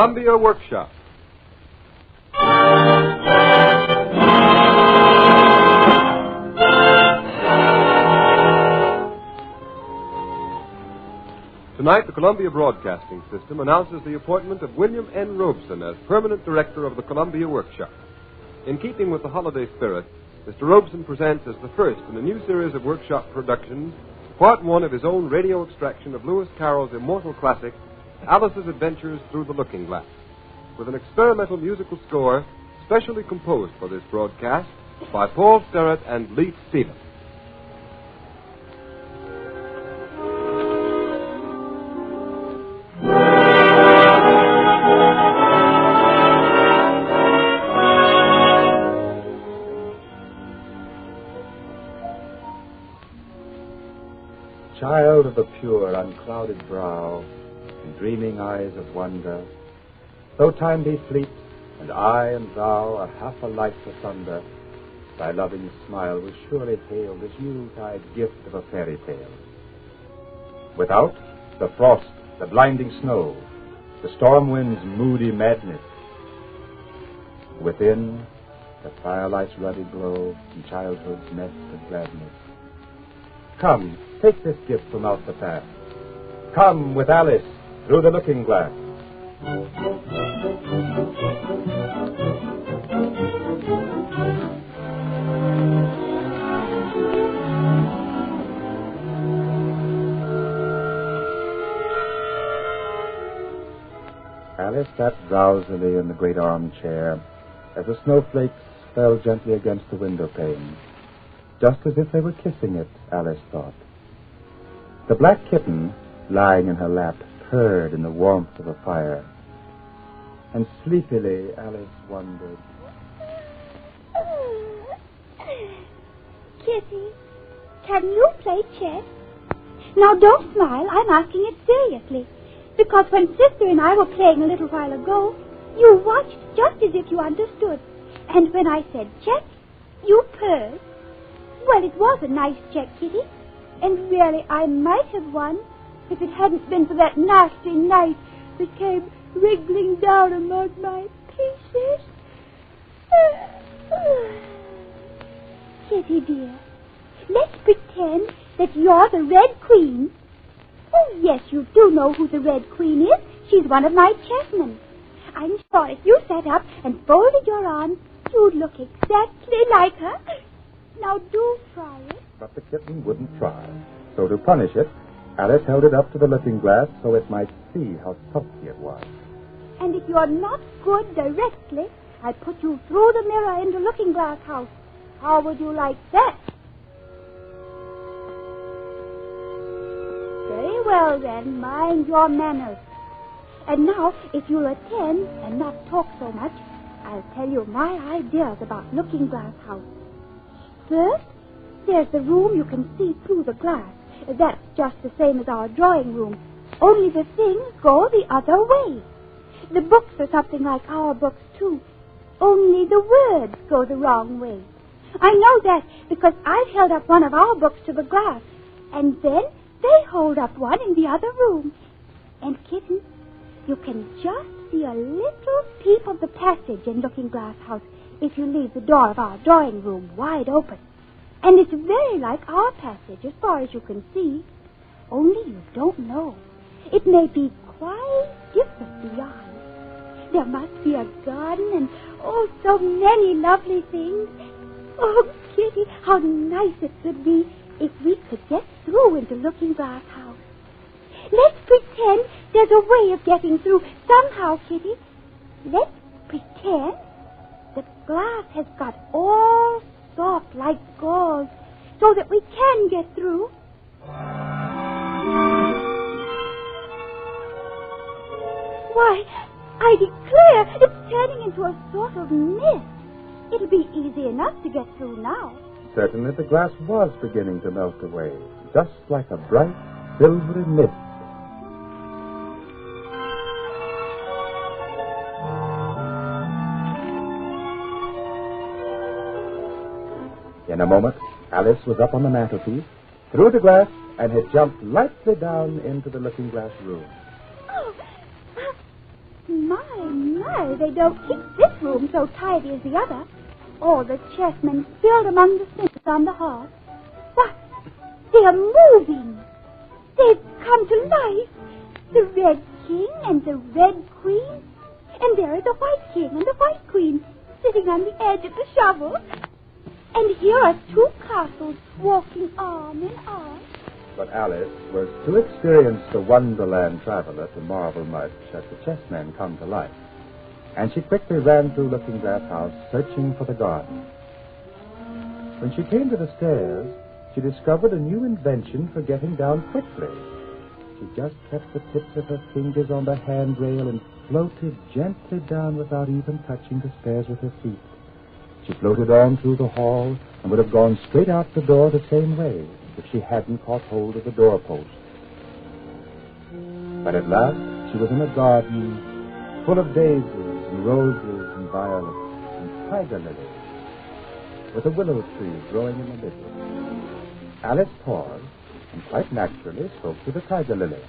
Columbia Workshop. Tonight, the Columbia Broadcasting System announces the appointment of William N. Robeson as permanent director of the Columbia Workshop. In keeping with the holiday spirit, Mr. Robeson presents as the first in a new series of workshop productions, part one of his own radio extraction of Lewis Carroll's immortal classic, Alice's Adventures Through the Looking Glass, with an experimental musical score specially composed for this broadcast by Paul Sterrett and Leith Stevens. Child of the pure, unclouded brow, and dreaming eyes of wonder, though time be fleet, and I and thou are half alike asunder, thy loving smile was surely hailed as Yuletide gift of a fairy tale. Without, the frost, the blinding snow, the storm wind's moody madness. Within, the firelight's ruddy glow, and childhood's nest of gladness. Come, take this gift from out the past. Come with Alice through the looking glass. Alice sat drowsily in the great armchair as the snowflakes fell gently against the window pane. Just as if they were kissing it, Alice thought. The black kitten, lying in her lap, purred in the warmth of a fire. And sleepily, Alice wondered. Kitty, can you play chess? Now, don't smile. I'm asking it seriously. Because when Sister and I were playing a little while ago, you watched just as if you understood. And when I said check, you purred. Well, it was a nice check, Kitty. And really, I might have won if it hadn't been for that nasty knife that came wriggling down among my pieces. Kitty, dear, let's pretend that you're the Red Queen. Oh, yes, you do know who the Red Queen is. She's one of my chessmen. I'm sure if you sat up and folded your arms, you'd look exactly like her. Now do try it. But the kitten wouldn't try. So to punish it, Alice held it up to the looking glass so it might see how sulky it was. And if you're not good directly, I put you through the mirror into Looking Glass House. How would you like that? Very well, then. Mind your manners. And now, if you'll attend and not talk so much, I'll tell you my ideas about Looking Glass House. First, there's the room you can see through the glass. That's just the same as our drawing room. Only the things go the other way. The books are something like our books, too. Only the words go the wrong way. I know that because I've held up one of our books to the glass, and then they hold up one in the other room. And, Kitten, you can just see a little peep of the passage in Looking Glass House if you leave the door of our drawing room wide open. And it's very like our passage as far as you can see. Only you don't know. It may be quite different beyond. There must be a garden and, oh, so many lovely things. Oh, Kitty, how nice it would be if we could get through into Looking Glass House. Let's pretend there's a way of getting through somehow, Kitty. Let's pretend the glass has got all soft like gauze so that we can get through. Why, I declare it's turning into a sort of mist. It'll be easy enough to get through now. Certainly the glass was beginning to melt away, just like a bright, silvery mist. In a moment, Alice was up on the mantelpiece, through the glass, and had jumped lightly down into the looking glass room. Oh, My, they don't keep this room so tidy as the other. All the chessmen spilled among the snippets on the hearth. What? They're moving. They've come to life. The Red King and the Red Queen. And there are the White King and the White Queen sitting on the edge of the shovel. And here are two castles walking arm in arm. But Alice was too experienced a Wonderland traveler to marvel much at the chessmen come to life. And she quickly ran through Looking Glass House, searching for the garden. When she came to the stairs, she discovered a new invention for getting down quickly. She just kept the tips of her fingers on the handrail and floated gently down without even touching the stairs with her feet. She floated on through the hall and would have gone straight out the door the same way if she hadn't caught hold of the doorpost. But at last she was in a garden full of daisies and roses and violets and tiger lilies, with a willow tree growing in the middle. Alice paused and quite naturally spoke to the tiger lily.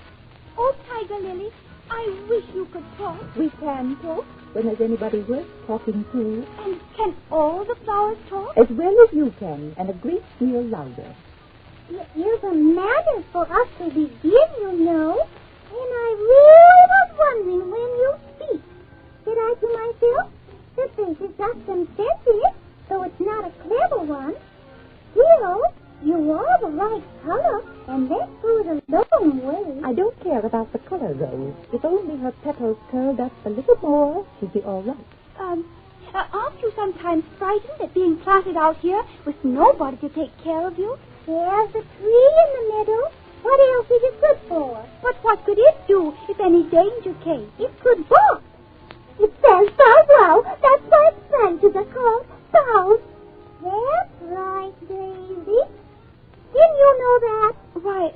Oh, Tiger Lily, I wish you could talk. We can talk when there's anybody worth talking to. And can all the flowers talk? As well as you can, and a great deal louder. There's a matter for us to begin, you know. And I really was wondering when you speak. Said I to myself, the face has got some sense in it, though it's not a clever one. Still, you are the right color, and that goes a long way. I don't care about the color, Rose. If only her petals curled up a little more, she'd be all right. Aren't you sometimes frightened at being planted out here with nobody to take care of you? There's a tree in the middle. What else is it good for? But what could it do if any danger came? It could bark. It says bow wow. That's why its branches are called bows. That's right, Daisy. Didn't you know that? Why,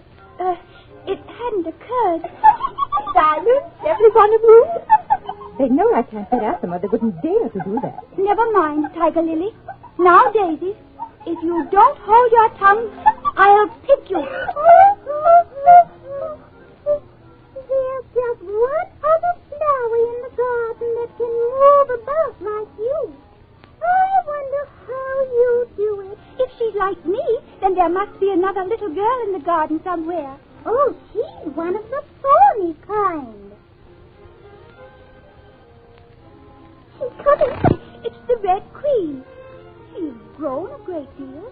it hadn't occurred. Silence, every one of you. They know I can't get at them, or they wouldn't dare to do that. Never mind, Tiger Lily. Now, Daisy, if you don't hold your tongue, I'll pick you. There's just one other flower in the garden that can move about like you. I wonder how you do it. If she's like me, then there must be another little girl in the garden somewhere. Oh, she's one of the thorny kind. She's coming. It's the Red Queen. She's grown a great deal.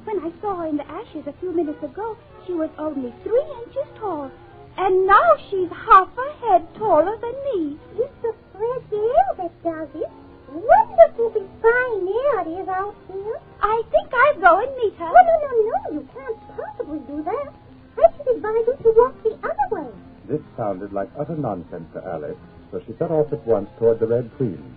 When I saw her in the ashes a few minutes ago, she was only 3 inches tall. And now she's half a head taller than me. It's the fresh air that does it. Wonderfully fine air it is out here. I think I'll go and meet her. Oh, no. You can't possibly do that. I should advise you to walk the other way. This sounded like utter nonsense to Alice, so she set off at once toward the Red Queen.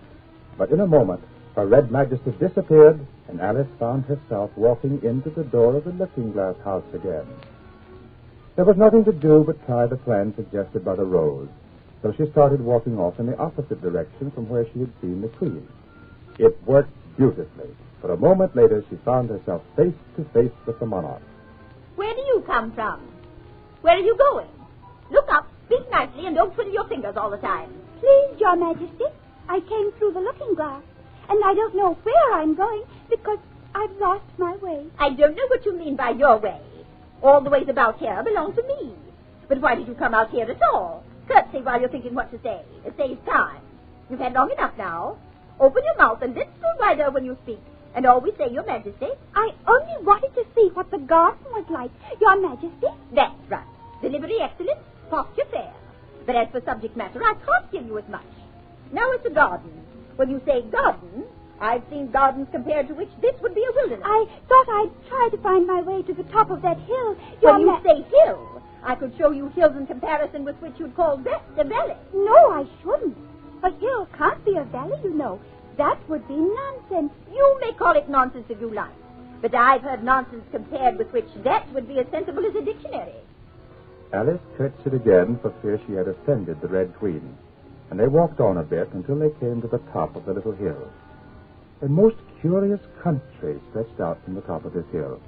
But in a moment, her red majesty disappeared, and Alice found herself walking into the door of the Looking Glass House again. There was nothing to do but try the plan suggested by the rose, so she started walking off in the opposite direction from where she had seen the Queen. It worked beautifully, but a moment later she found herself face to face with the monarch. Where do you come from? Where are you going? Look up, speak nicely, and don't twiddle your fingers all the time. Please, Your Majesty, I came through the looking glass, and I don't know where I'm going because I've lost my way. I don't know what you mean by your way. All the ways about here belong to me. But why did you come out here at all? Curtsy while you're thinking what to say. It saves time. You've had long enough now. Open your mouth a little wider when you speak, and always say, Your Majesty. I only wanted to see what the garden was like, Your Majesty. That's right. Delivery excellent, posture fair. But as for subject matter, I can't give you as much. Now it's a garden. When you say garden, I've seen gardens compared to which this would be a wilderness. I thought I'd try to find my way to the top of that hill. When you say hill, I could show you hills in comparison with which you'd call this a valley. No, I shouldn't. A hill can't be a valley, you know. That would be nonsense. You may call it nonsense if you like, but I've heard nonsense compared with which that would be as sensible as a dictionary. Alice curtsied again for fear she had offended the Red Queen, and they walked on a bit until they came to the top of the little hill. A most curious country stretched out from the top of this hill.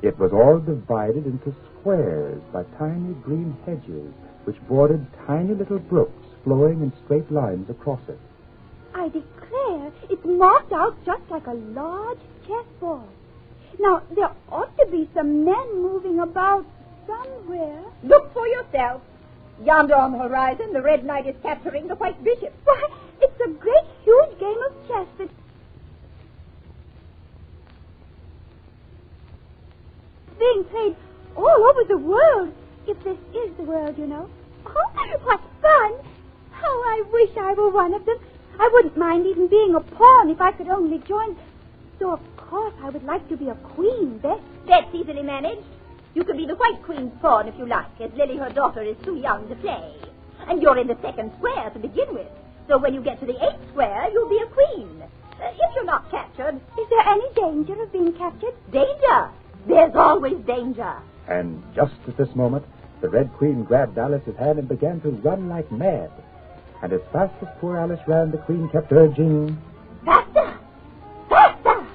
It was all divided into squares by tiny green hedges, which bordered tiny little brooks flowing in straight lines across it. I declare, it's marked out just like a large chessboard. Now, there ought to be some men moving about somewhere. Look for yourself. Yonder on the horizon, the Red Knight is capturing the White Bishop. Why, it's a great, huge game of chess that's being played all over the world. If this is the world, you know. Oh, what fun! Oh, I wish I were one of them. I wouldn't mind even being a pawn if I could only join. So, of course, I would like to be a queen, Beth. That's easily managed. You could be the White Queen's pawn if you like, as Lily, her daughter, is too young to play. And you're in the second square to begin with. So when you get to the 8th square, you'll be a queen. If you're not captured... Is there any danger of being captured? Danger? There's always danger. And just at this moment, the Red Queen grabbed Alice's hand and began to run like mad. And as fast as poor Alice ran, the Queen kept urging, Faster! Faster!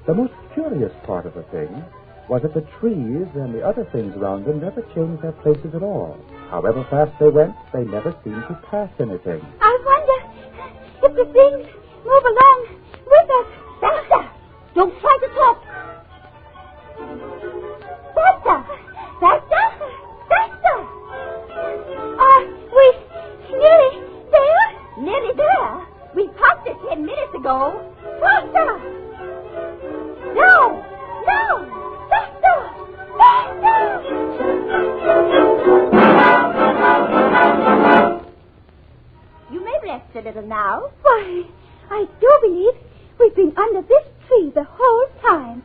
The most curious part of the thing was that the trees and the other things around them never changed their places at all. However fast they went, they never seemed to pass anything. I wonder if the things move along with us. Faster! Don't try to talk. Faster! Faster! Faster! Are we nearly there? Nearly there. We passed it 10 minutes ago. Faster! No! No! Faster! Faster! You may rest a little now. Why, I do believe we've been under this tree the whole time.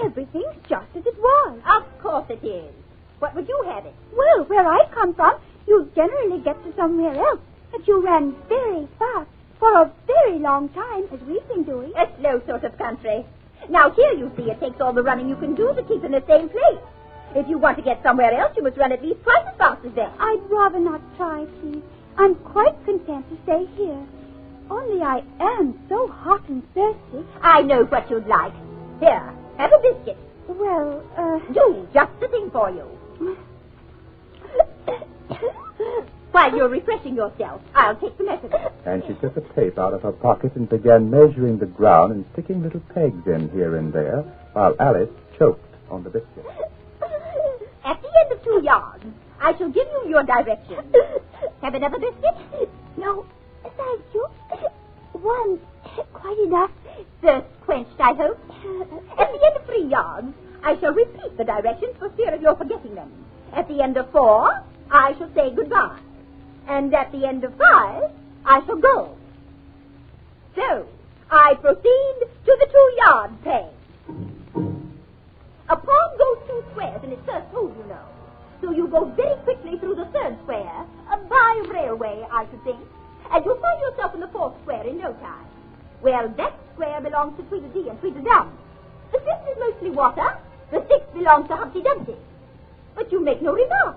Everything's just as it was. Of course it is. What would you have it? Well, where I come from, you generally get to somewhere else. But you ran very fast for a very long time, as we've been doing. A slow sort of country. Now here you see it takes all the running you can do to keep in the same place. If you want to get somewhere else, you must run at least twice as fast as that. I'd rather not try, please. I'm quite content to stay here. Only I am so hot and thirsty. I know what you'd like. Here, have a biscuit. Well, Do, just the thing for you. While you're refreshing yourself, I'll take the message. And she took a tape out of her pocket and began measuring the ground and sticking little pegs in here and there, while Alice choked on the biscuit. At the end of 2 yards, I shall give you your directions. Have another biscuit? no, thank you. One, quite enough. Thirst quenched, I hope. At the end of 3 yards, I shall repeat the directions for fear of your forgetting them. At the end of 4, I shall say goodbye. And at the end of 5, I shall go. So, I proceed to the 2-yard peg. A pawn goes 2 squares in its first move, you know. So you go very quickly through the 3rd square, by railway, I should think, and you'll find yourself in the 4th square in no time. Well, that square belongs to Tweedledee and Tweedledum. The 5th is mostly water. The 6th belongs to Humpty Dumpty. But you make no remark.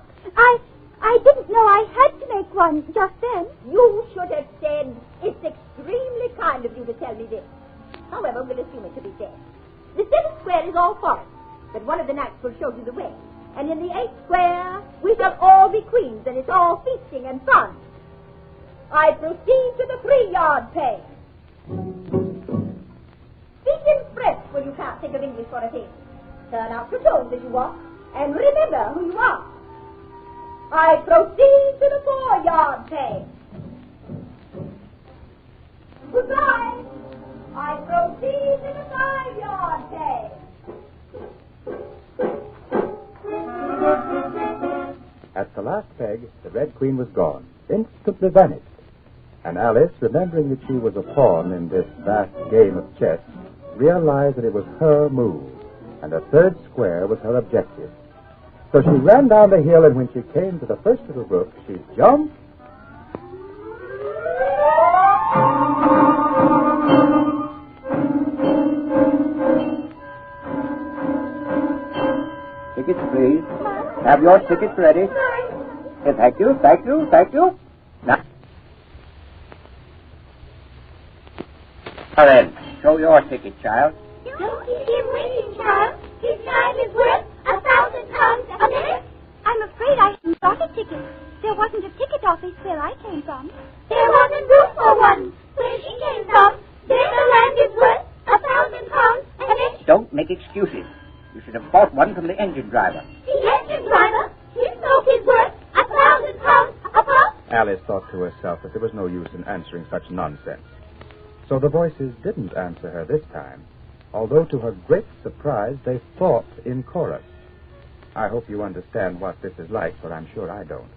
I didn't know I had to make one just then. You should have said, it's extremely kind of you to tell me this. However, we'll assume it to be said. The 7th square is all forest, but one of the knights will show you the way. And in the 8th square, we shall all be queens, and it's all feasting and fun. I proceed to the 3-yard peg. Speak in French when you can't think of English for a thing. Turn out your toes as you walk, and remember who you are. I proceed to the 4-yard peg. Goodbye. I proceed to the 5-yard peg. At the last peg, the Red Queen was gone, instantly vanished. And Alice, remembering that she was a pawn in this vast game of chess, realized that it was her move, and the 3rd square was her objective. So she ran down the hill, and when she came to the first little brook, she jumped. Tickets, please. Have your tickets ready. Yes, thank you, thank you, thank you. Now then, show your ticket, child. Don't keep him waiting, Charles. His time is worth £1,000 a minute. I'm afraid I... got a ticket. There wasn't a ticket office where I came from. There wasn't room for one where she came from. Then the land is worth £1,000, and then Don't make excuses. You should have bought one from the engine driver. the engine driver, his smoke is worth £1,000 a pop. Alice thought to herself that there was no use in answering such nonsense. So the voices didn't answer her this time, although to her great surprise they fought in chorus. I hope you understand what this is like, for I'm sure I don't.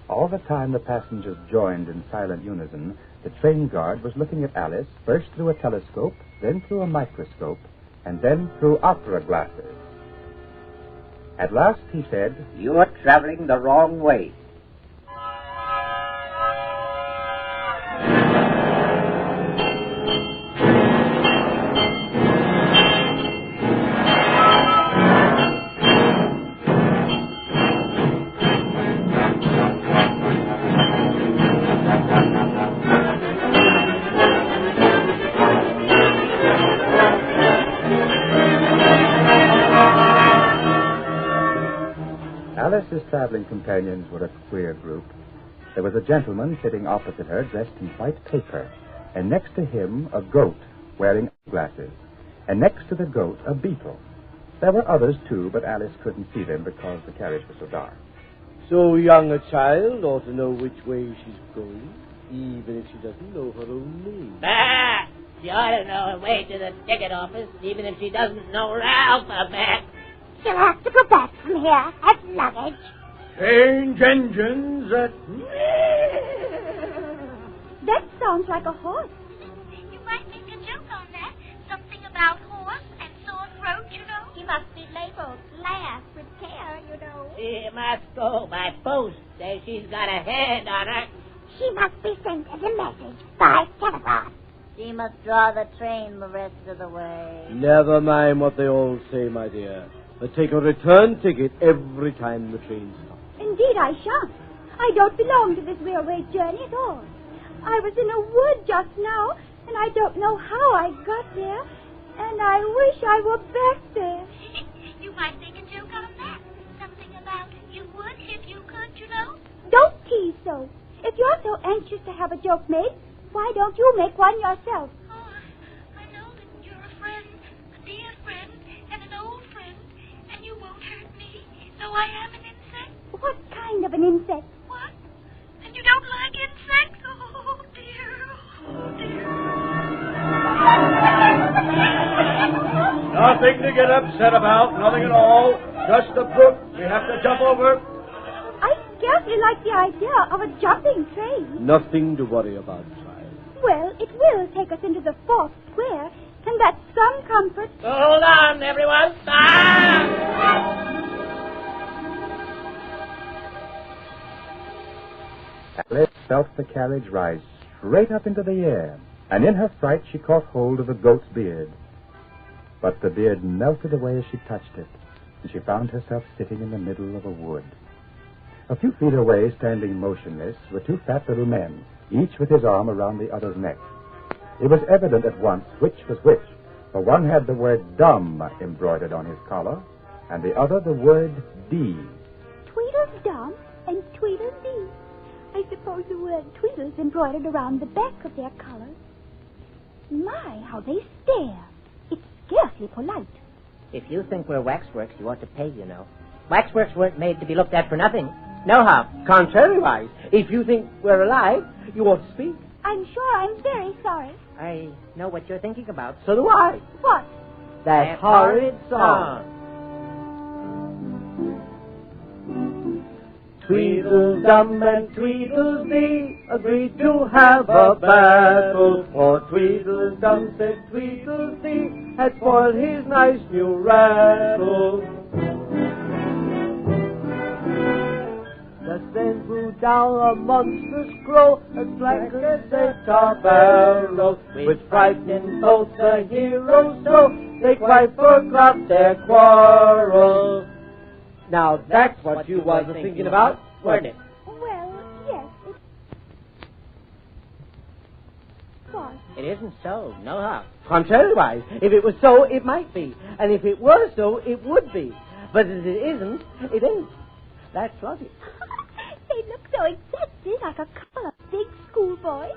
All the time the passengers joined in silent unison, the train guard was looking at Alice first through a telescope, then through a microscope, and then through opera glasses. At last he said, You are traveling the wrong way. Alice's traveling companions were a queer group. There was a gentleman sitting opposite her dressed in white paper, and next to him a goat wearing glasses, and next to the goat a beetle. There were others, too, but Alice couldn't see them because the carriage was so dark. So young a child ought to know which way she's going, even if she doesn't know her own name. Bah! She ought to know her way to the ticket office, even if she doesn't know her alphabet. She'll have to go back from here as luggage. Change engines at... That sounds like a horse. You might make a joke on that. Something about horse and sore throat, you know. He must be labeled last with care, you know. She must go by post. Say she's got a hand on her. She must be sent as a message by telegraph. She must draw the train the rest of the way. Never mind what they all say, my dear. But take a return ticket every time the train stops. Indeed, I shan't. I don't belong to this railway journey at all. I was in a wood just now, and I don't know how I got there, and I wish I were back there. You might make a joke on that. Something about you would if you could, you know. Don't tease so. If you're so anxious to have a joke made, why don't you make one yourself? Oh, I know that you're a friend, a dear friend, and an old friend, and you won't hurt me, though I am an insect. What kind of an insect? What? And you don't like insects? Oh, dear. Oh, dear. Nothing to get upset about, nothing at all. Just a brook we have to jump over. I scarcely like the idea of a jumping train. Nothing to worry about, child. Well, it will take us into the fourth square, and that's some comfort. Hold on, everyone. Stop! Alice felt the carriage rise straight up into the air, and in her fright she caught hold of the goat's beard. But the beard melted away as she touched it, and she found herself sitting in the middle of a wood. A few feet away, standing motionless, were two fat little men, each with his arm around the other's neck. It was evident at once which was which, for one had the word dumb embroidered on his collar, and the other the word D. Tweedledum and Tweedledee. I suppose the word Tweedle's embroidered around the back of their collars. My, how they stare. It's scarcely polite. If you think we're waxworks, you ought to pay, you know. Waxworks weren't made to be looked at for nothing. No, how? Contrariwise, if you think we're alive, you ought to speak. I'm sure I'm very sorry. I know what you're thinking about. So do I. What? That horrid song. Tweedledum and Tweedledee agreed to have a battle, for Tweedledum said Tweedledee had spoiled his nice new rattle. Just then flew down a monstrous crow, as black as a tar barrel, which frightened both the heroes so they quite forgot their quarrel. Now that's what you was thinking about, weren't it? Well, yes, it was. It isn't so, no how. Contrariwise, if it was so, it might be. And if it were so, it would be. But as it isn't, it ain't. That's logic. They look so exactly like a couple of big schoolboys.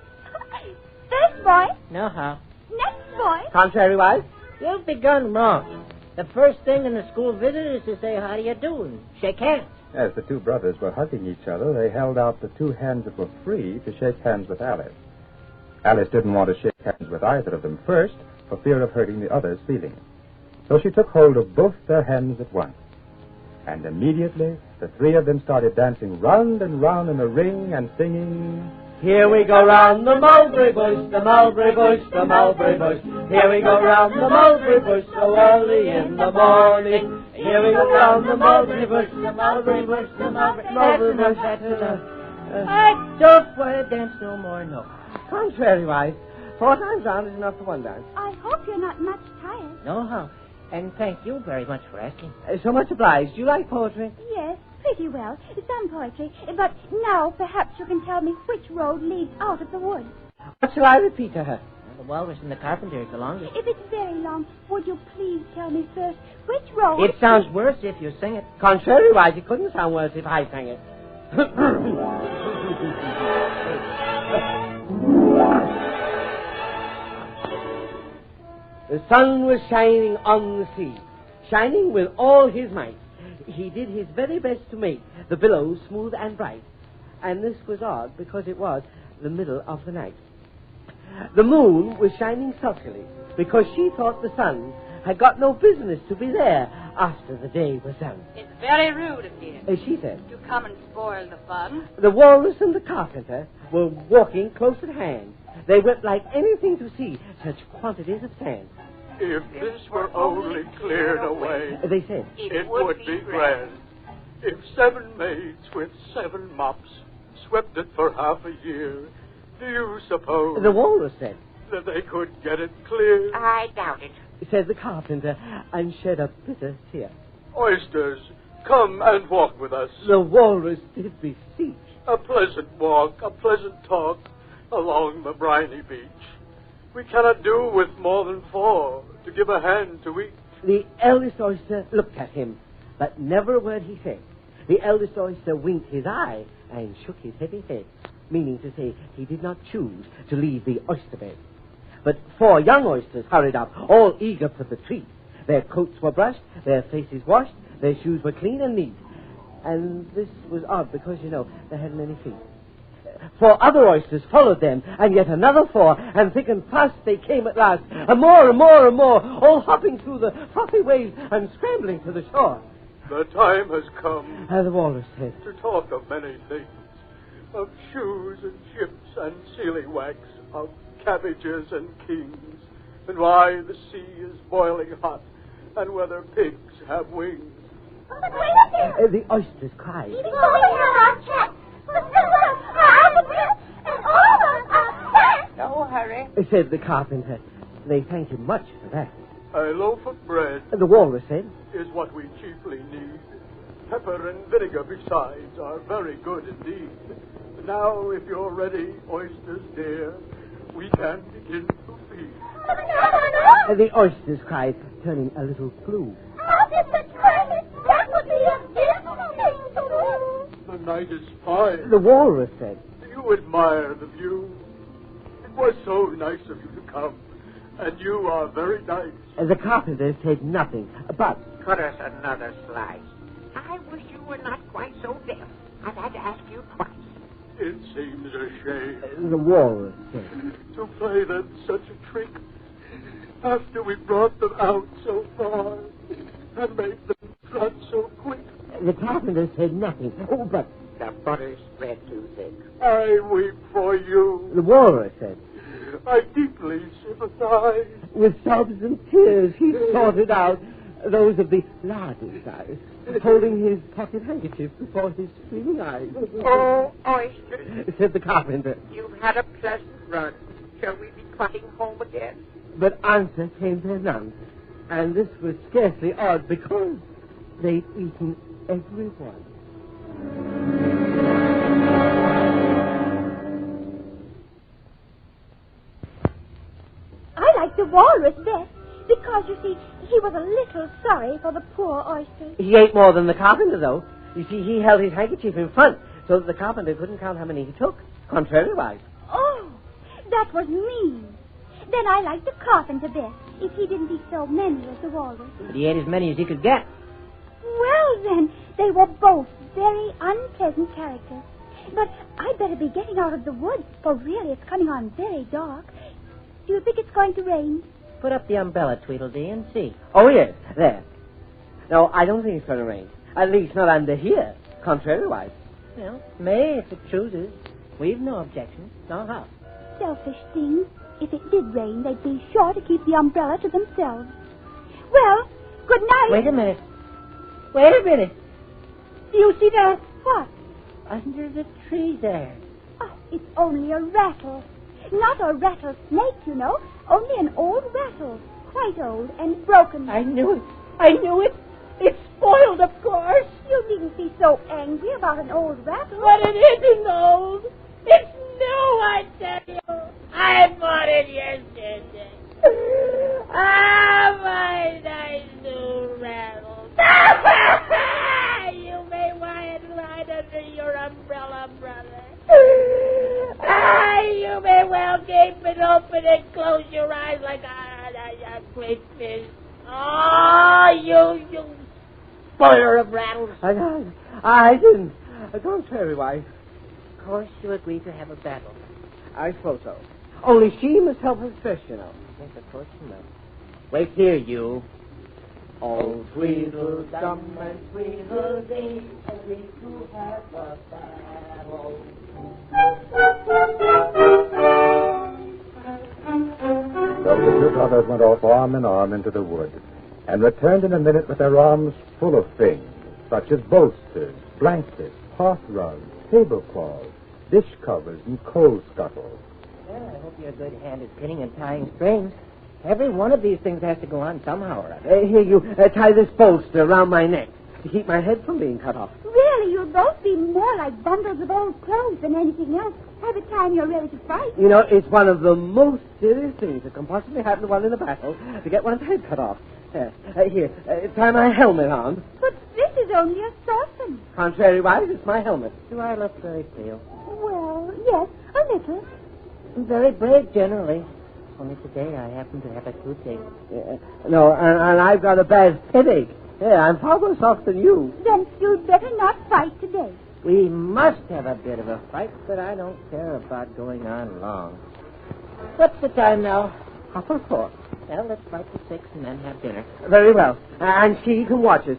First boy, No how. next boy. Contrariwise, you've begun wrong. The first thing in a school visit is to say, how do you do, and shake hands. As the two brothers were hugging each other, they held out the two hands that were free to shake hands with Alice. Alice didn't want to shake hands with either of them first, for fear of hurting the other's feelings. So she took hold of both their hands at once. And immediately, the three of them started dancing round and round in a ring and singing, Here we go round the mulberry bush, the mulberry bush, the mulberry bush. Here we go round the mulberry bush so early in the morning. Here we go round the mulberry bush, the mulberry bush, the mulberry bush. That's enough. I don't want to dance no more, no. Contrariwise, 4 times round is enough for one dance. I hope you're not much tired. No how. And thank you very much for asking. So much obliged. Do you like poetry? Yes, pretty well. Some poetry. But now perhaps you can tell me which road leads out of the wood. What shall I repeat to her? Well, the walrus and the carpenter is the longest. If it's very long, would you please tell me first which road... It sounds worse if you sing it. Contrariwise, it couldn't sound worse if I sang it. The sun was shining on the sea, shining with all his might. He did his very best to make the billows smooth and bright. And this was odd because it was the middle of the night. The moon was shining sulkily because she thought the sun had got no business to be there after the day was done. It's very rude of you She said. to come and spoil the fun. The walrus and the carpenter were walking close at hand. They went like anything to see such quantities of sand. If this were only cleared away, They said. it would be grand. If 7 maids with 7 mops swept it for half a year, do you suppose The walrus said. that they could get it clear? I doubt it. Said the carpenter, and shed a bitter tear. Oysters, come and walk with us. The walrus did beseech. A pleasant walk, a pleasant talk along the briny beach. We cannot do with more than 4 to give a hand to each. The eldest oyster looked at him, but never a word he said. The eldest oyster winked his eye and shook his heavy head, meaning to say he did not choose to leave the oyster bed. But 4 young oysters hurried up, all eager for the treat. Their coats were brushed, their faces washed, their shoes were clean and neat. And this was odd because, they hadn't any feet. 4 other oysters followed them, and yet another 4, and thick and fast they came at last, and more and more and more, all hopping through the frothy waves and scrambling to the shore. The time has come, The walrus said, to talk of many things, of shoes and ships and sealing wax, of cabbages and kings, and why the sea is boiling hot, and whether pigs have wings. But wait a minute. The oysters cried. Before we have our chat, and all of us are fat. No hurry. Said the carpenter. They thanked him much for that. A loaf of bread The walrus said, is what we chiefly need. Pepper and vinegar besides are very good indeed. Now, if you're ready, oysters dear, we can begin to feed. No. The oysters cried, turning a little blue. How did the credit? That would be a beautiful thing to do. The night is fine. The walrus said, Do you admire the view? It was so nice of you to come, and you are very nice. The carpenter said nothing, but Cut us another slice. I wish you were not quite so deaf. I've had to ask you twice. It seems a shame the walrus said. to play them such a trick after we brought them out so far and made them run so quick. The carpenter said nothing, but The butter's spread too thick. I weep for you. the walrus said. I deeply sympathize. With sobs and tears, he sorted out those of the largest size, holding his pocket handkerchief before his streaming eyes. Oh, oysters, Said the carpenter. you've had a pleasant run. Shall we be trotting home again? But answer came there none, and this was scarcely odd because they'd eaten every one. walrus best because, you see, he was a little sorry for the poor oysters. He ate more than the carpenter, though. You see, he held his handkerchief in front so that the carpenter couldn't count how many he took, contrariwise. Oh, that was mean. Then I liked the carpenter best if he didn't eat so many as the walrus. But he ate as many as he could get. Well, then, they were both very unpleasant characters. But I'd better be getting out of the woods, for really it's coming on very dark. Do you think it's going to rain? Put up the umbrella, Tweedledee, and see. Oh, yes, there. No, I don't think it's going to rain. At least not under here, contrariwise. Well, may if it chooses. We've no objection. Not us. Selfish things. If it did rain, they'd be sure to keep the umbrella to themselves. Well, good night. Wait a minute. Wait a minute. Do you see that? What? Under the tree there. Oh, it's only a rattle. Not a rattlesnake, you know. Only an old rattle. Quite old and broken. I knew it. I knew it. It's spoiled, of course. You needn't be so angry about an old rattle. But it isn't old. It's new, I tell you. I bought it yesterday. Ah, my nice new rattle. You may want it right under your umbrella, brother. Ah, you may well gape and open and close your eyes like a great fish. Oh, you spoiler of rattles. I didn't. Contrariwise. Of course you agree to have a battle. I suppose so. Only she must help us first, you know. Yes, of course you must. Wait here, you. Oh, Tweedledum and Tweedledee, and we two have a battle. So the two brothers went off arm in arm into the wood, and returned in a minute with their arms full of things, such as bolsters, blankets, hearth rugs, tablecloths, dish covers, and coal scuttles. Well, I hope you're a good hand at pinning and tying strings. Every one of these things has to go on somehow or other. Here, you tie this bolster around my neck to keep my head from being cut off. Really, you'll both be more like bundles of old clothes than anything else by the time you're ready to fight. You know, it's one of the most serious things that can possibly happen to one in a battle, to get one's head cut off. Here, tie my helmet on. But this is only a saucepan. Contrariwise, it's my helmet. Do I look very pale? Well, yes, a little. I'm very brave generally. Only today I happen to have a toothache. No, and I've got a bad headache. Yeah, I'm far worse off than you. Then you'd better not fight today. We must have a bit of a fight, but I don't care about going on long. What's the time now? 4:30. Well, let's fight till 6 and then have dinner. Very well. And she can watch us.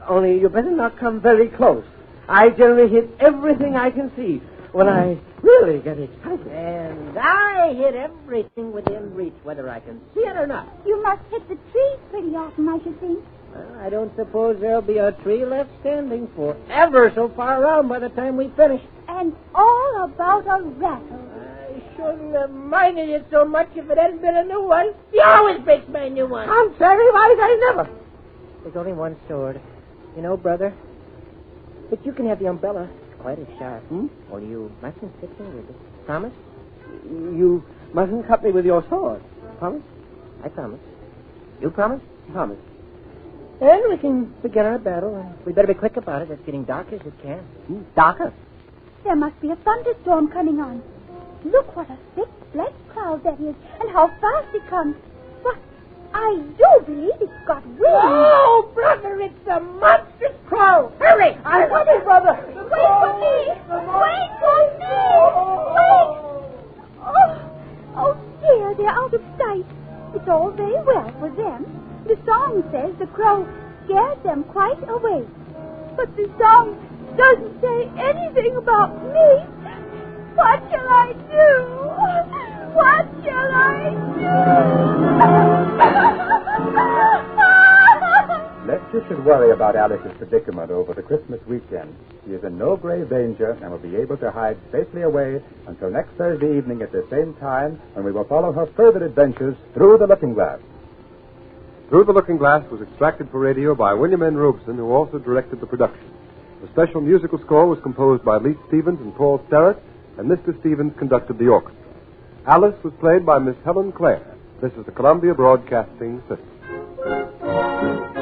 Only you better not come very close. I generally hit everything I can see when I really get excited. And I hit everything within reach, whether I can see it or not. You must hit the trees pretty often, I should think. Well, I don't suppose there'll be a tree left standing for ever so far around by the time we finish. And all about a rattle. I shouldn't have minded it so much if it hadn't been a new one. He always breaks my new one. Contrariwise, I never. There's only one sword. You know, brother, but you can have the umbrella. It's quite as sharp. Only you mustn't stick me with it. Promise? You mustn't cut me with your sword. Promise? I promise. You promise? Promise. And we can begin our battle, and we better be quick about it. It's getting dark as it can. Darker? There must be a thunderstorm coming on. Look what a thick black cloud that is, and how fast it comes. But I do believe it's got wings. Oh, brother, it's a monstrous crow. Hurry! I'm coming, brother. Wait for me! Wait for me! Wait! Oh, dear, they're out of sight. It's all very well for them. The song says the crow scared them quite away. But the song doesn't say anything about me. What shall I do? What shall I do? Lest you should worry about Alice's predicament over the Christmas weekend, she is in no grave danger and will be able to hide safely away until next Thursday evening at the same time, when we will follow her further adventures through the Looking Glass. Through the Looking Glass was extracted for radio by William N. Robeson, who also directed the production. The special musical score was composed by Lee Stevens and Paul Sterrett, and Mr. Stevens conducted the orchestra. Alice was played by Miss Helen Clare. This is the Columbia Broadcasting System.